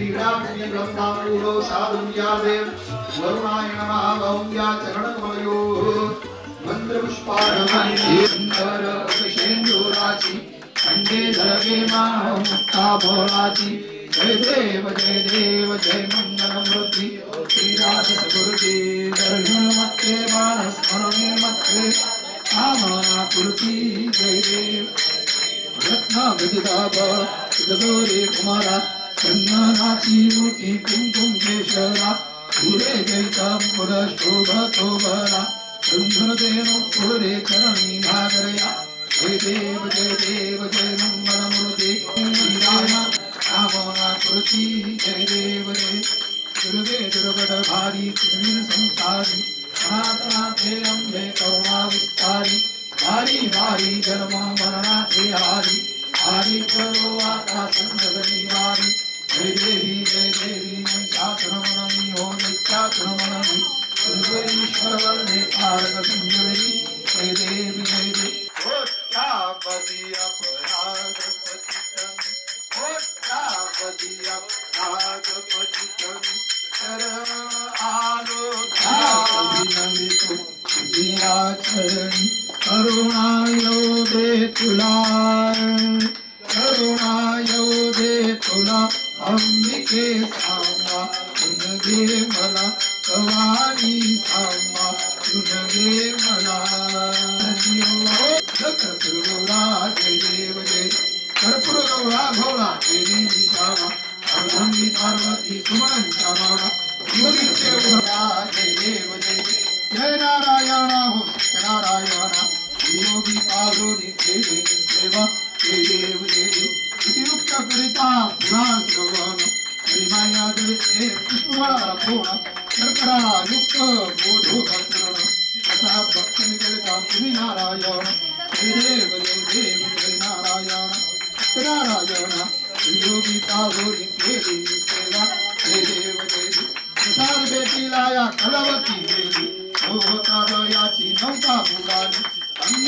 श्रीरामजी ब्रह्मामूलो साधुन्यादेव वरुणाय नमः गौया चरणकमलयो मंत्रपुष्पाणमंतर शेंदुराची खंडे धरगे मानव मुक्ता भोळाची जय देव जय मंगलमूर्ती श्रीराज गुरुजी दर्शन मत्ते मानस स्मरणे मत्ते कामना पूर्ती जय देव रत्ना गजदाभ गदोरे कुमारा चंदनाची मूर्ती कुंकुम केशरा पुरे जैता मुकुट शोभतो बरा चंदन देनो पुरे चरणी भागरया जय देव जय मंगलमूर्ती श्रीराम कामना पूर्ती जय देव जय दुर्गे दुर्गट भारी त्रिविध संसारी अनाथनाथे अम्बे करुणा विस्तारी भारी भारी जन्म मरणाथे हारी हारी करो आता संकट निवारी जय देवी महिषासुरमर्दिनी हो नित्यासुरमर्दिनी सर्वेश्वर वरदे तारक संजयी जय देवी बदिया पराग पतितम बदिया पराग पतितम करुणायो दे तुला अंबिके सांबा तुनगे मला कवानी सांबा तुनगे मला कर्पूरगौरा जय देव जय कर्पूरगौरा भोळा जय देवी श्यामा अर्धंगी पार्वती सुमन श्यामा योगी देवरा जय देव जय जय नारायण हो सत्यनारायण योगी पार्वती जय सेवा जय देव युक्त करिता पुराण श्रवण श्रीमाया जय पुष्पवाळा भोळा शर्करा युक्त बोधो भद्रण कथा भक्ती करिता तुम्ही नारायण जय देव जय नारायण सत्यनारायण योगी पार्वती केली सेवा जय देव प्रसाद बेटीला या कलवती गेली होतारयाची नौका बुडाली अंग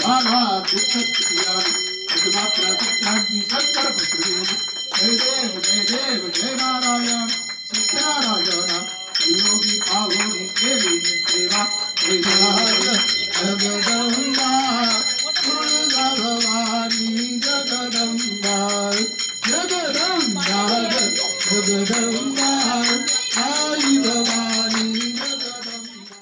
झाला दुःख स्थिती आली मात्र चित्रांची संकर पसरली जय देव जय नारायण सत्यनारायण योगी पावनी केली सेवा जय